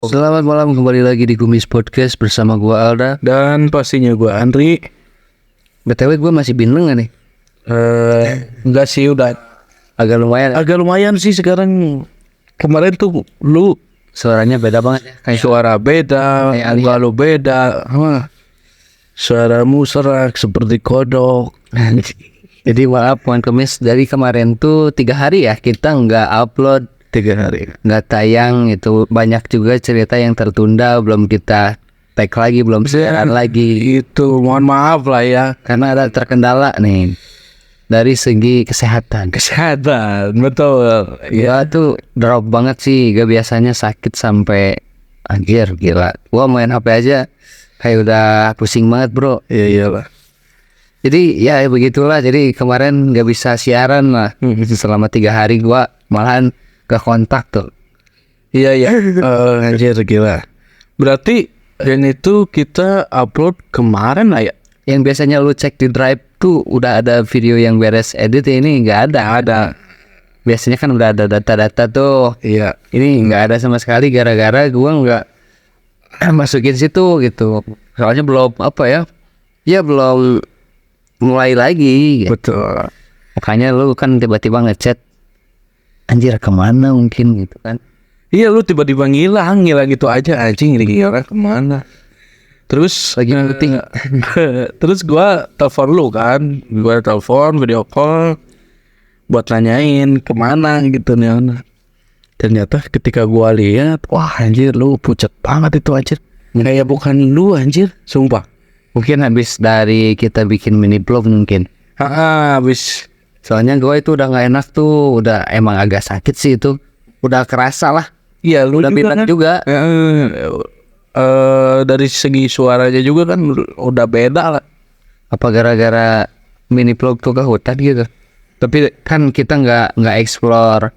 Selamat malam, kembali lagi di Kumis Podcast bersama gua Alda. Dan pastinya gue Andri. BTW gua masih bingung gak nih? Enggak sih, udah Agak lumayan sih sekarang. Kemarin tuh lu suaranya beda banget ya. Kayak suara beda, kayak muka lu beda. Suaramu serak seperti kodok. Jadi maaf Puan Kumis, dari kemarin tuh 3 hari ya kita nggak upload, 3 hari. nggak tayang. Itu banyak juga cerita yang tertunda, belum kita tag lagi, belum siaran lagi. Itu mohon maaf lah ya. Karena ada terkendala nih dari segi kesehatan. Kesehatan, betul. Gua tuh drop banget sih, gak biasanya sakit sampai anjir gila. Gua main HP aja kayak udah pusing banget bro. Iya iyalah. Jadi ya begitulah. Jadi kemarin gak bisa siaran lah. Selama 3 hari gua malahan ke kontak tuh. Iya. Anjir gila. Berarti dan itu kita upload kemarin lah ya. Yang biasanya lu cek di Drive tuh udah ada video yang beres edit, ini nggak ada. Biasanya kan udah ada data-data tuh. Iya. Ini nggak ada sama sekali gara-gara gua nggak masukin situ gitu. Soalnya belum apa ya? Ya belum mulai lagi. Gitu. Betul. Makanya lu kan tiba-tiba ngechat, anjir kemana mungkin gitu kan? Iya, lu tiba-tiba ngilang gitu aja, anjing ini orang kemana? Terus Lagi meeting. terus gua telepon lu kan, gua telepon video call buat nanyain kemana gitu nih anak. Ternyata ketika gua lihat, wah anjir lu pucet banget itu anjir. Kayak bukan lu anjir, sumpah. Mungkin habis dari kita bikin mini vlog mungkin. Habis. Soalnya gue itu udah nggak enak tuh, udah emang agak sakit sih itu, udah kerasa lah. Iya, lu udah juga bilang kan? juga. Dari segi suaranya juga kan udah beda lah. Apa gara-gara mini vlog tuh ke hutan gitu? Tapi kan kita nggak explore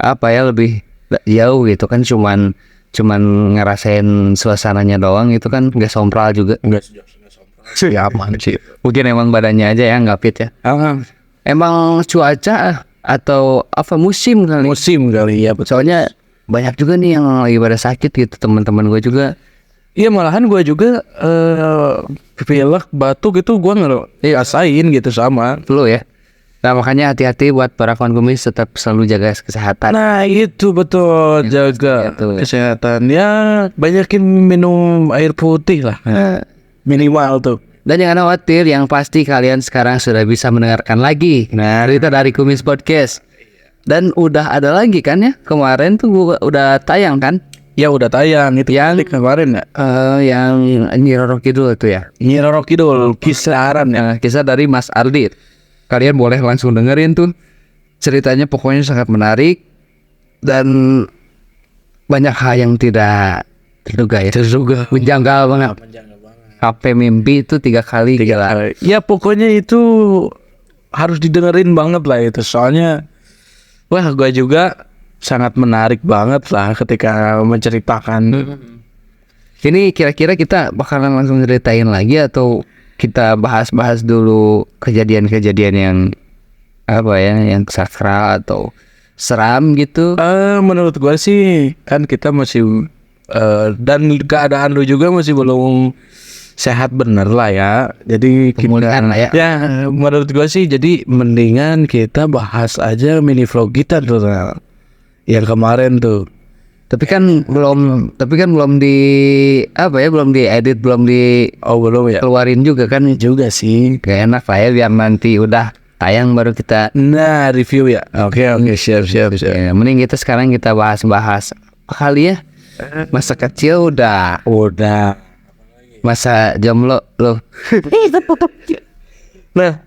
apa ya, lebih jauh gitu kan, cuman ngerasain suasananya doang, itu kan nggak sompral juga. Enggak sompral. Ya aman sih. Mungkin emang badannya aja ya nggak fit ya. Emang cuaca atau apa musim kali? Musim kali ya. Soalnya banyak juga nih yang lagi pada sakit gitu, teman-teman gue juga. Iya, malahan gue juga pilek, batuk gitu gue ngerasain gitu sama. Flu ya. Nah makanya hati-hati buat para kawan kumis, tetap selalu jaga kesehatan. Nah itu betul, jaga kesehatan. Ya banyakin minum air putih lah, minimal tuh. Dan jangan khawatir, yang pasti kalian sekarang sudah bisa mendengarkan lagi. Nah itu dari Kumis Podcast. Dan udah ada lagi kan ya, kemarin tuh gua udah tayang kan. Ya udah tayang itu yang kemarin ya. Yang Nyi Roro Kidul itu ya. Nyi Roro Kidul, kisaran ya. Kisah dari Mas Ardi. Kalian boleh langsung dengerin tuh. Ceritanya pokoknya sangat menarik. Dan banyak hal yang tidak terduga ya. Menjanggal banget. HP mimpi itu 3 kali. Ya pokoknya itu harus didengerin banget lah itu. Soalnya wah gue juga sangat menarik banget lah ketika menceritakan. Ini kira-kira kita bakalan langsung ceritain lagi atau kita bahas-bahas dulu kejadian-kejadian yang apa ya, yang sakral atau seram gitu? Menurut gue sih kan kita masih dan keadaan lu juga masih belum sehat bener lah ya. Jadi pemulihan lah ya. Ya menurut gue sih jadi mendingan kita bahas aja mini vlog kita tuh yang kemarin tuh. Tapi kan belum di apa ya, belum diedit, belum belum ya, keluarin juga kan. Juga sih gak enak lah ya, biar nanti udah tayang baru kita review ya. Oke siap. Ya, mending kita sekarang kita bahas kali ya. Masa kecil udah masa jomblo loh. Nah,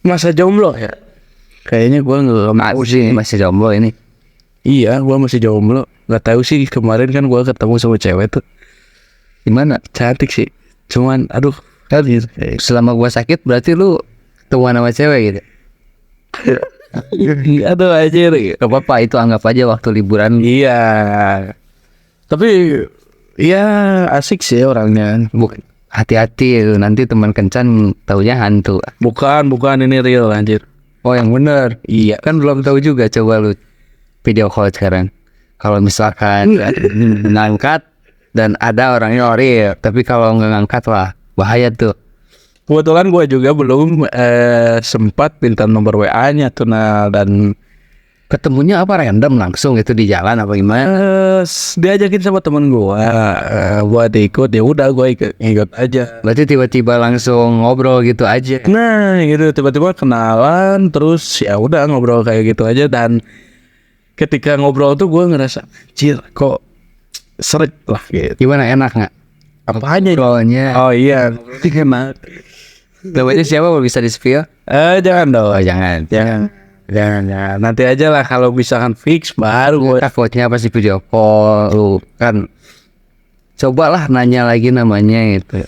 masa jomblo ya. Kayaknya gue nggak mau sih masih jomblo ini. Iya, gue masih jomblo. Gak tahu sih, kemarin kan gue ketemu sama cewek tuh. Gimana? Cantik sih. Cuman aduh, selama gue sakit berarti lu ketemuan sama cewek gitu. Aduh aja. Gak apa-apa, itu anggap aja waktu liburan. Iya. Tapi ya asik sih orangnya. Hati-hati nanti teman kencan taunya hantu. Bukan ini real anjir. Oh yang bener. Iya kan belum tahu juga, coba lu video call sekarang. Kalau misalkan ngangkat dan ada orangnya ori, tapi kalau nggak ngangkat wah bahaya tuh. Kebetulan gue juga belum sempat minta nomor WA-nya tuh nah, dan Ketemunya apa random langsung itu di jalan apa gimana? diajakin sama temen gue buat ikut, ya udah gue ikut aja. Berarti tiba-tiba langsung ngobrol gitu aja. Nah gitu tiba-tiba kenalan terus ya udah ngobrol kayak gitu aja, dan ketika ngobrol tuh gue ngerasa anjir kok seret lah gitu. Gimana, enak nggak? Apanya? Ngobrolnya. Oh iya, enak. Namanya siapa, kalau bisa di spill? Jangan dong. Oh jangan. Jangan. Nanti aja lah kalau misalkan fix baru gue. Takutnya pasti video call lu kan. Cobalah nanya lagi namanya itu.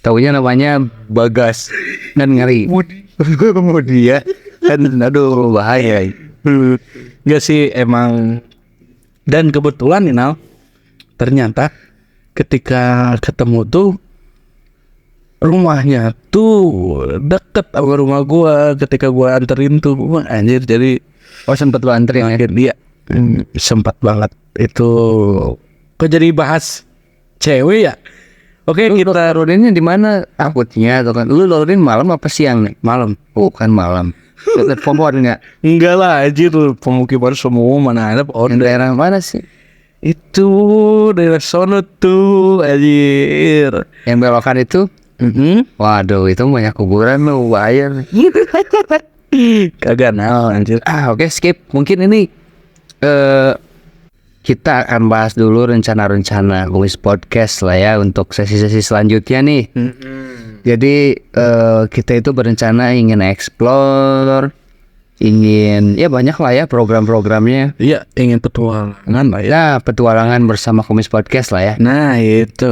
Taunya namanya Bagas kan ngeri. Mudi ya. Kan aduh bahaya. Enggak sih emang. Dan kebetulan nih Nal, ternyata ketika ketemu tuh rumahnya tuh deket sama rumah gua. Ketika gua anterin tuh, wah anjir, jadi Oh sempet lu anterin ya? dia sempat banget itu. Kok jadi bahas cewek ya? Oke, Lu kita turuninnya di mana? Takutnya atau kan? Lu turunin malam apa siang nih? Malam. Oh kan malam. Dekat pohon nggak? enggak lah anjir, pemukiman semua mana ada pohon. Yang daerah mana sih? Itu daerah sono tuh anjir. Yang belokan itu? Waduh, itu banyak kuburan lu, bahaya. Kagak naon anjir. Oke, skip. Mungkin ini kita akan bahas dulu rencana-rencana Kumis Podcast lah ya untuk sesi-sesi selanjutnya nih. Jadi kita itu berencana ingin explore, ingin ya banyak lah ya program-programnya. Iya, ingin petualangan lah ya. Ya, petualangan bersama Kumis Podcast lah ya. Nah itu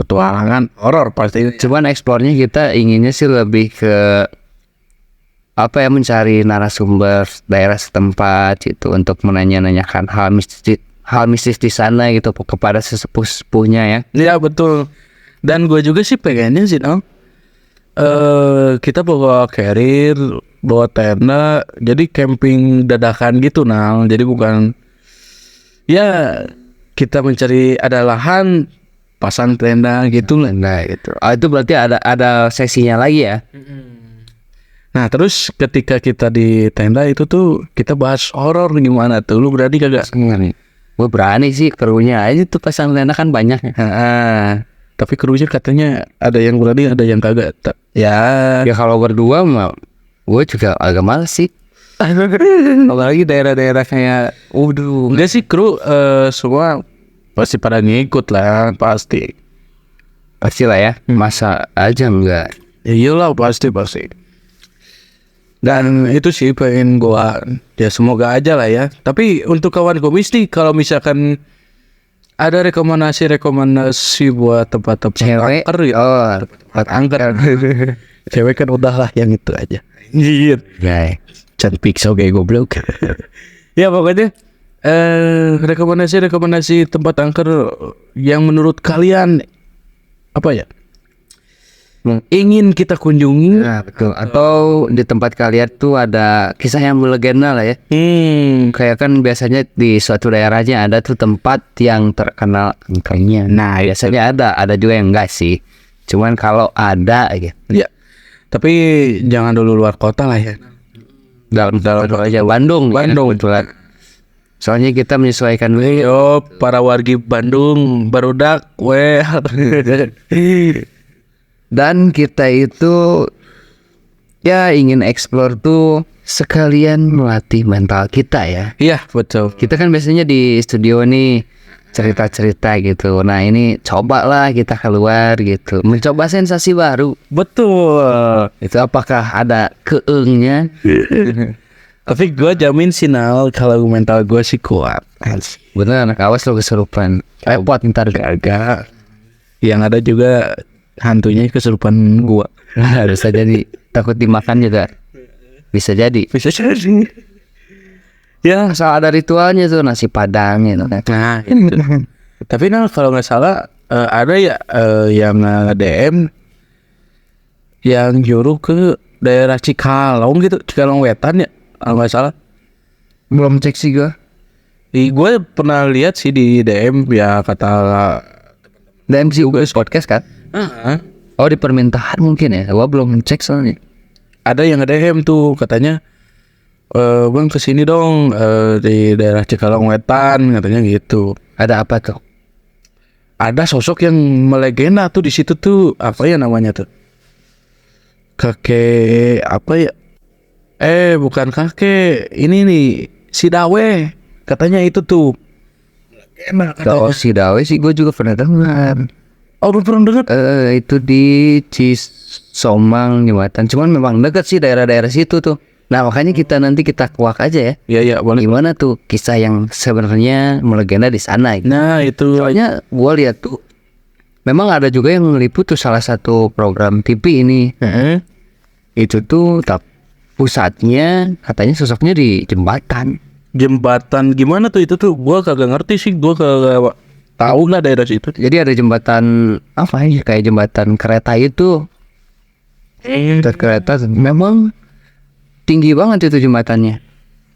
petualangan horor pasti. Cuman eksplornya kita inginnya sih lebih ke apa ya, mencari narasumber daerah setempat gitu untuk menanya-nanyakan hal mistis di sana gitu kepada sesepuh-sepuhnya ya. Iya betul. Dan gue juga sih pengennya sih Nal, kita bawa carrier, bawa tenda, jadi camping dadakan gitu Nal. Jadi bukan ya kita mencari ada lahan pasang tenda gitu lah. Nah gitu. Itu berarti ada sesinya lagi ya. Nah terus ketika kita di tenda itu tuh kita bahas horor gimana tuh, lu berani kagak? Gue berani sih, krunya aja tuh pasang tenda kan banyak. Tapi krunya katanya ada yang berani ada yang kagak. Ya Kalau berdua mah gue juga agak males sih. Apalagi daerah-daerah kayak enggak sih kru semua pasti pada ngikut lah pasti. pasti lah ya. Masa aja enggak. Ya iyalah pasti. Dan itu sih pengen gua, ya semoga aja lah ya. Tapi untuk kawan komis nih, kalau misalkan ada rekomendasi buat tempat-tempat Cewek? angker ya. Oh, Tempat angker. Cewek kan udah lah yang itu aja. Iya. guys. Cantik so kayak goblok. Ya pokoknya rekomendasi tempat angker yang menurut kalian apa ya? Ingin kita kunjungi. Nah betul. Atau di tempat kalian tuh ada kisah yang melegenda lah ya. Kayak kan biasanya di suatu daerahnya ada tuh tempat yang terkenal angkernya. Nah biasanya ada juga yang enggak sih. Cuman kalau ada aja. Ya. Tapi jangan dulu luar kota lah ya. Dalam aja Bandung. Kebetulan. Soalnya kita menyesuaikan dulu. Yo, para wargi Bandung barudak weh. Dan kita itu ya ingin explore tuh sekalian melatih mental kita ya. Iya betul. Kita kan biasanya di studio nih cerita-cerita gitu. Nah ini cobalah kita keluar gitu, mencoba sensasi baru. Betul. Itu apakah ada keengnya? Tapi gue jamin sih Nal, kalau mental gue sih kuat. Bener, awas lo kesurupan. Repot ntar. Agak. Yang ada juga hantunya kesurupan gua. Bisa jadi takut dimakan juga. Bisa jadi. Bisa jadi. Ya, asal ada ritualnya tuh nasi padang gitu kan. Nah, itu. Tapi Nal kalau nggak salah ada ya yang DM yang nyuruh ke daerah Cikalong gitu, Cikalong Wetan ya, kalau nggak salah. Belum cek sih gua. Gue pernah lihat sih di DM ya, kata DM si UGS podcast kan? Oh di permintaan mungkin ya, gua belum cek soalnya. ada yang DM tuh katanya, bang kesini dong, di daerah Cikalong Wetan katanya gitu. Ada apa tuh? Ada sosok yang melegenda tuh di situ tuh, apa ya namanya tuh? Kakek apa ya? Bukan kakek, ini nih si Dawe katanya itu tuh. Legenda Oh katanya. si Dawe sih gue juga pernah dengar. Oh, lu pernah dengar? Itu di Cisomang Jembatan. Cuman memang dekat sih daerah-daerah situ tuh. Nah makanya nanti kita kuak aja ya. Iya boleh. Gimana tuh kisah yang sebenarnya melegenda di sana gitu. Nah itu Soalnya gue lihat tuh memang ada juga yang meliput tuh salah satu program TV ini. Itu tuh pusatnya katanya sosoknya di jembatan. jembatan gimana tuh itu tuh? Gua kagak ngerti sih, gua kagak tahu lah daerah situ. Jadi ada jembatan apa ya kayak jembatan kereta itu. Jembatan kereta memang tinggi banget itu jembatannya.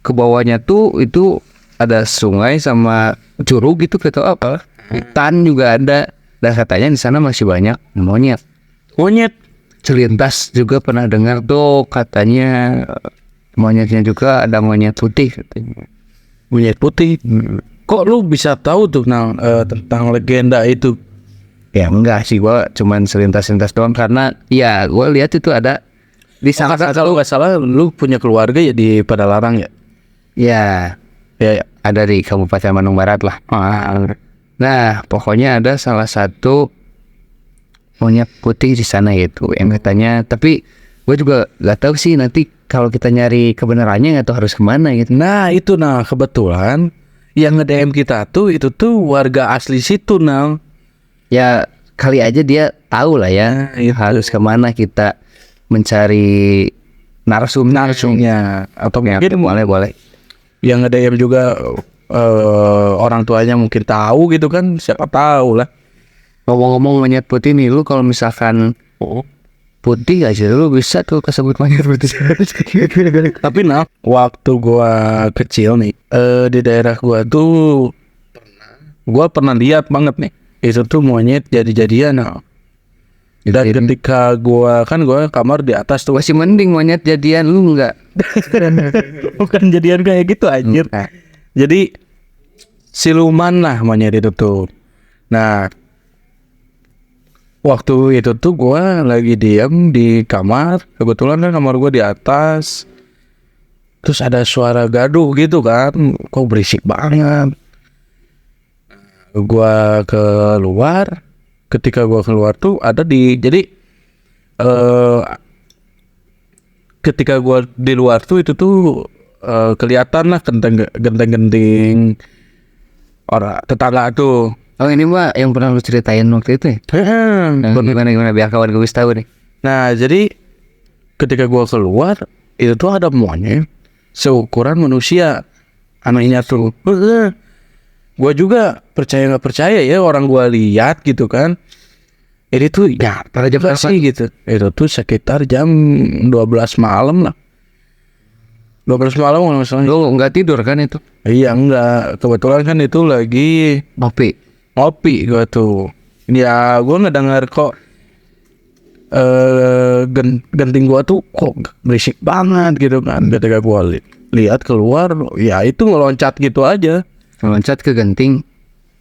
Ke bawahnya tuh itu ada sungai sama curug gitu atau apa. Hutan juga ada. Dan katanya di sana masih banyak monyet. Monyet. Selintas juga pernah dengar tuh katanya monyetnya juga ada monyet putih katanya. Monyet putih. Kok lu bisa tahu tuh tentang legenda itu? Ya enggak sih, gua cuman selintas-selintas doang karena ya gua lihat itu ada di salah Karena satu kalau nggak salah lu punya keluarga ya di Padalarang ya? ya Ya. ada di Kabupaten Bandung Barat lah. Nah, pokoknya ada salah satu monyet putih di sana itu yang katanya, tapi gue juga gak tahu sih nanti kalau kita nyari kebenarannya nggak tahu harus kemana gitu. Nah itu kebetulan yang nge-DM kita tuh itu tuh warga asli situ Ya kali aja dia tahu lah ya harus kemana kita mencari narsumnya atau mungkin boleh. Yang nge-DM juga orang tuanya mungkin tahu gitu kan, siapa tahu lah. Ngomong-ngomong monyet putih nih, lu kalau misalkan putih aja lu bisa tuh kesebut monyet putih. Tapi waktu gua kecil nih, di daerah gua tuh gua pernah lihat banget nih, itu tuh monyet jadi-jadian. Dan ketika gua kamar di atas tuh. Masih mending monyet jadian, lu enggak. Bukan jadian kayak gitu anjir. Jadi siluman lah monyet itu tuh. Nah waktu itu tuh gue lagi diam di kamar, kebetulan kan kamar gue di atas, terus ada suara gaduh gitu kan, kok berisik banget. Gue keluar, ketika gue keluar tuh ada ketika gue di luar tuh itu tuh kelihatan lah genteng-genting orang tetangga tuh. Oh ini mah yang pernah lu ceritain waktu itu ya? Gimana biar kawan gue bisa tahu nih. Nah jadi ketika gua keluar itu tuh ada monyet seukuran manusia anehnya tuh. Gua juga percaya nggak percaya ya, orang gua lihat gitu kan. Ini tuh ya pada jam berapa sih gitu. Itu tuh sekitar jam 12 malam lah. 12 malam kalau misalnya. Lu nggak tidur kan itu? Iya enggak, kebetulan kan itu lagi ngopi gua tuh. Ya gua ngedengar kok genting gua tuh kok berisik banget gitu kan. Ketika gua lihat keluar, ya itu ngeloncat gitu aja. Meloncat ke genting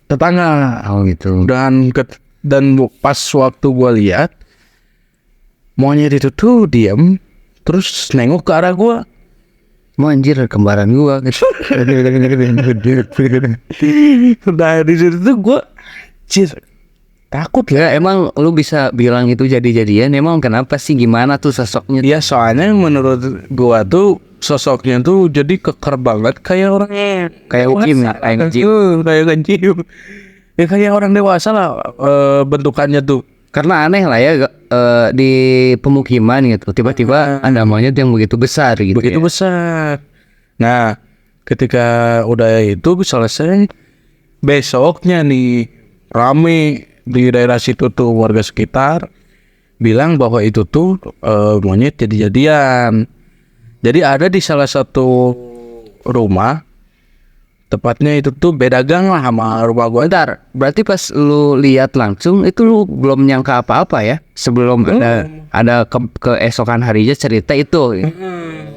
tetangga. Oh gitu. Dan pas waktu gua lihat monyet itu tuh diam terus nengok ke arah gua. Mau anjir kembaran gua gitu. Nah di situ tuh gua takut Ya emang lu bisa bilang itu jadi-jadian, emang kenapa sih, gimana tuh sosoknya? ya. Soalnya menurut gua tuh sosoknya tuh jadi keker banget kayak orang Kayak ukim ya, kayak ngejim. kayak ngejim. Ya kayak orang dewasa lah bentukannya tuh. Karena aneh lah ya di pemukiman gitu, tiba-tiba ada monyet yang begitu besar gitu. Begitu besar. Nah, ketika udah itu selesai, besoknya nih rame di daerah situ tuh warga sekitar bilang bahwa itu tuh monyet jadi-jadian. Jadi ada di salah satu rumah Tepatnya itu tuh beda gang lah sama rumah gua. Bentar, berarti pas lu lihat langsung itu lu belum nyangka apa-apa ya sebelum ada keesokan harinya cerita itu.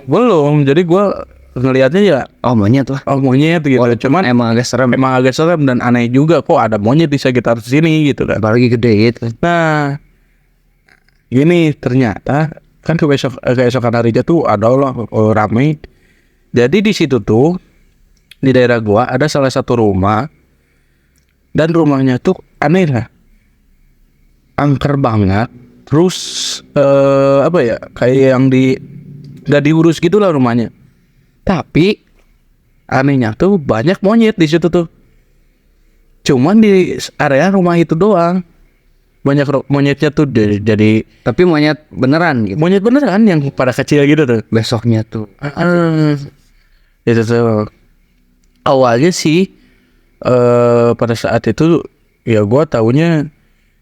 Belum, jadi gua ngelihatnya ya Oh monyet lah. oh monyet gitu. Cuman Emang agak serem. emang agak serem dan aneh juga kok ada monyet di sekitar sini gitu kan. Apalagi gede gitu. Nah, gini ternyata kan keesokan harinya tuh ada lah rame. Jadi di situ tuh di daerah gua ada salah satu rumah dan rumahnya tuh aneh lah, angker banget. Terus apa ya kayak yang nggak diurus gitulah rumahnya. Tapi anehnya tuh banyak monyet di situ tuh. Cuman di area rumah itu doang. Banyak monyetnya tuh jadi Tapi monyet beneran gitu. monyet beneran yang pada kecil gitu tuh. Besoknya tuh. Itu tuh awalnya sih pada saat itu ya gua taunya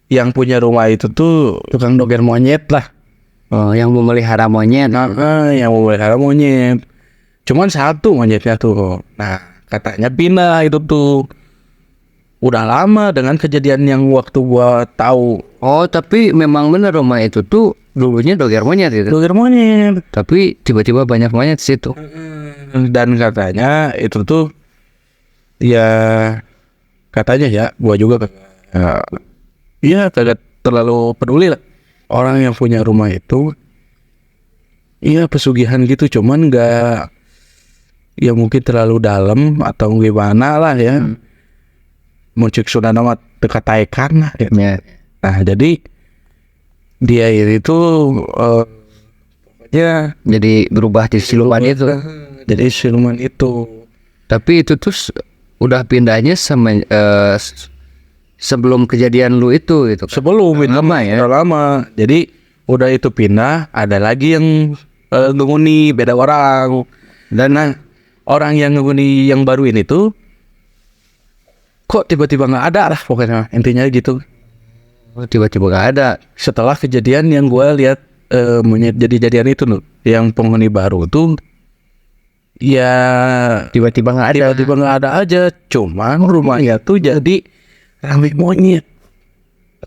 yang punya rumah itu tuh tukang doger monyet lah. Oh, yang memelihara monyet. Yang memelihara monyet. Cuman satu monyetnya tuh. Nah, katanya pindah itu tuh. Udah lama dengan kejadian yang waktu gua tahu. Oh, tapi memang bener rumah itu tuh dulunya doger monyet gitu. Doger monyet. Tapi tiba-tiba banyak monyet di situ. Dan katanya itu tuh ya katanya ya gua juga kagak terlalu peduli lah. Orang yang punya rumah itu iya pesugihan gitu, cuman nggak ya mungkin terlalu dalam atau gimana lah ya. Muncul sudah nama dekat taikan lah ya. Nah jadi dia itu pokoknya Jadi berubah di siluman itu. jadi siluman itu. Tapi itu tuh udah pindahnya sebelum kejadian lu itu gitu. Sebelum itu Lama ya. udah lama. Jadi udah itu pindah, ada lagi yang ngehuni beda orang. Dan orang yang ngehuni yang baru ini tuh kok tiba-tiba nggak ada lah pokoknya intinya gitu. Oh, tiba-tiba gak ada. Setelah kejadian yang gue lihat monyet jadi-jadian itu loh, yang penghuni baru tuh ya Tiba-tiba gak ada. tiba-tiba nggak ada aja. Cuman rumahnya tuh jadi rame monyet.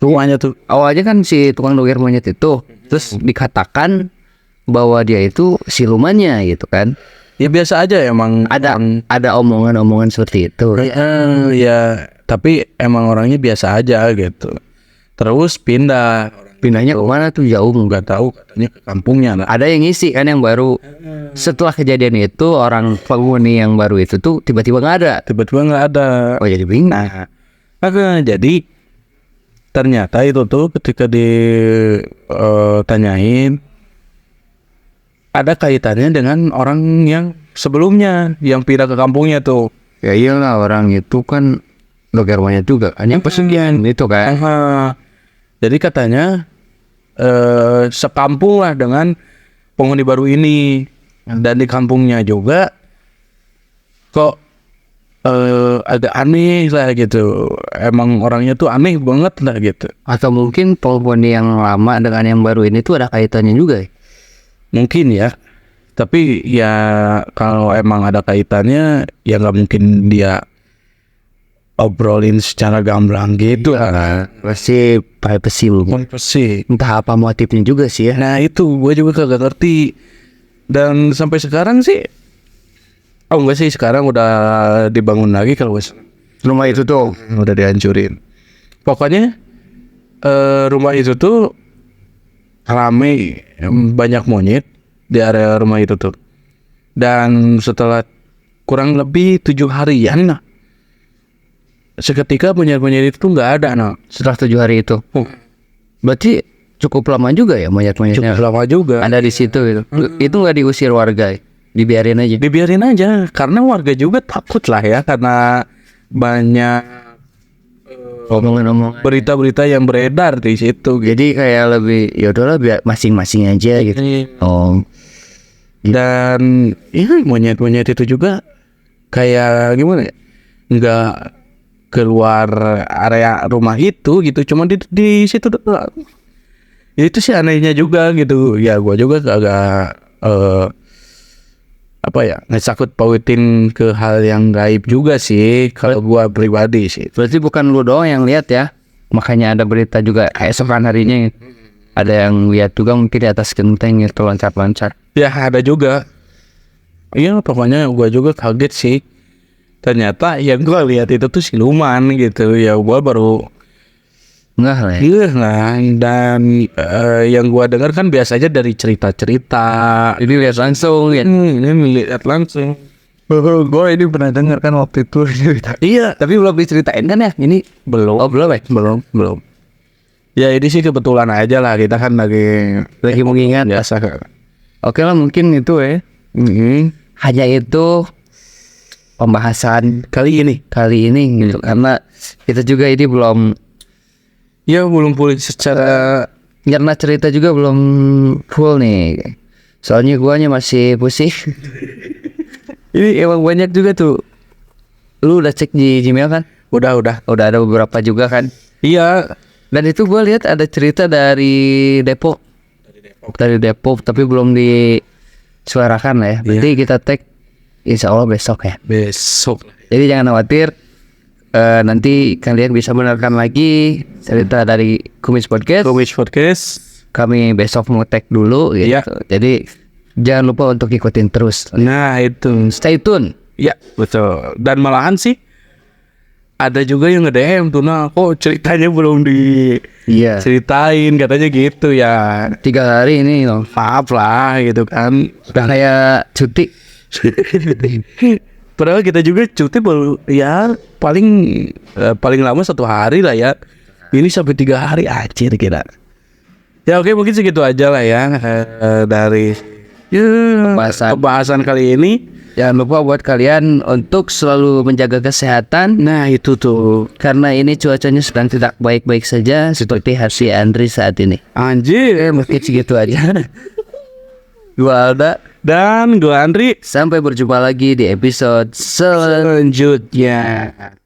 Rumahnya tuh Awalnya kan si tukang doger monyet itu terus dikatakan bahwa dia itu silumannya gitu kan. ya biasa aja emang. Ada omongan-omongan seperti itu. Ya tapi emang orangnya biasa aja gitu. Terus Pindahnya kemana tuh jauh nggak tahu katanya ke kampungnya lah. Ada yang ngisi kan yang baru. Setelah kejadian itu orang penghuni yang baru itu tuh tiba-tiba nggak ada. Tiba-tiba nggak ada. Oh jadi bingung. Jadi ternyata itu tuh ketika ditanyain ada kaitannya dengan orang yang sebelumnya yang pindah ke kampungnya tuh. Ya iyalah orang itu kan doger monyet juga kan yang pesugihan itu kan. Jadi katanya sekampung lah dengan penghuni baru ini. Dan di kampungnya juga kok agak aneh lah gitu. Emang orangnya tuh aneh banget lah gitu. Atau mungkin penghuni yang lama dengan yang baru ini tuh ada kaitannya juga ya? Mungkin ya. Tapi ya kalau emang ada kaitannya ya nggak mungkin dia obrolin secara gamblang gitu. Pasti privacy mungkin. Pasti. Entah apa motifnya juga sih ya. Nah itu gue juga kagak ngerti. Dan sampai sekarang sih enggak sih, sekarang udah dibangun lagi kalau Rumah itu tuh udah dihancurin. Pokoknya rumah itu tuh rame, banyak monyet di area rumah itu tuh. Dan setelah kurang lebih 7 harian lah, seketika monyet-monyet itu tuh nggak ada. setelah 7 hari itu. Berarti cukup lama juga ya monyet-monyetnya. Cukup lama juga. Ada di situ gitu. Itu nggak diusir warga, dibiarin aja. Dibiarin aja karena warga juga takut lah ya, karena banyak Omongan-omongan. berita-berita yang beredar di situ gitu. Jadi kayak lebih ya udahlah biar masing-masing aja gitu. Oh. Dan ya monyet-monyet itu juga kayak gimana ya, nggak keluar area rumah itu gitu, cuma di situ doang. Ya itu sih anehnya juga gitu. Ya gua juga agak apa ya, ngesangkut pautin ke hal yang gaib juga sih kalau gua pribadi sih. Berarti bukan lu doang yang lihat ya. Makanya ada berita juga keesokan harinya ada yang lihat juga mungkin di atas genteng itu loncat-loncat. Ya ada juga. Iya pokoknya gua juga kaget sih. Ternyata yang gua lihat itu tuh siluman gitu. Ya gua baru Enggak lah ya. iya lah. Dan yang gua dengar kan biasanya dari cerita-cerita. Jadi lihat langsung ya. Ini lihat langsung. Gue ini pernah dengar kan waktu itu cerita. Iya, Tapi belum diceritain kan ya? Ini belum. oh belum ya? Belum. Ya ini sih kebetulan aja lah, kita kan lagi mengingat. biasa kan. Oke lah mungkin itu ya. Hanya itu pembahasan kali ini gitu karena kita juga ini belum Ya belum pulih secara karena cerita juga belum full nih. Soalnya guanya masih pusing. Ini emang banyak juga tuh. Lu udah cek di Gmail kan? udah. Udah ada beberapa juga kan? Iya, Dan itu gua lihat ada cerita dari Depok. Dari Depok tapi belum disuarakan lah ya. Berarti kita tag insya Allah besok ya. besok. Jadi jangan khawatir. Nanti kalian bisa mendengarkan lagi cerita dari Kumis Podcast. Podcast. Kami besok mau tag dulu gitu. Iya. Jadi jangan lupa untuk ikutin terus. Nah itu. Stay tune. Ya betul. Dan malahan sih ada juga yang nge-DM tuh, nah kok ceritanya belum Iya. diceritain katanya gitu ya. 3 hari ini loh. Maaf lah gitu kan. Udah kayak cuti. Padahal kita juga cuti baru ya paling lama 1 hari lah ya. Ini sampai 3 hari anjir kira. Ya oke mungkin segitu aja lah ya dari pembahasan kali ini. Jangan lupa buat kalian untuk selalu menjaga kesehatan. Nah itu tuh Karena ini cuacanya sedang tidak baik-baik saja seperti hati Andri saat ini. anjir. Mungkin segitu aja. Gua Alda. Dan gue Andri. Sampai berjumpa lagi di episode Selanjutnya. selanjutnya.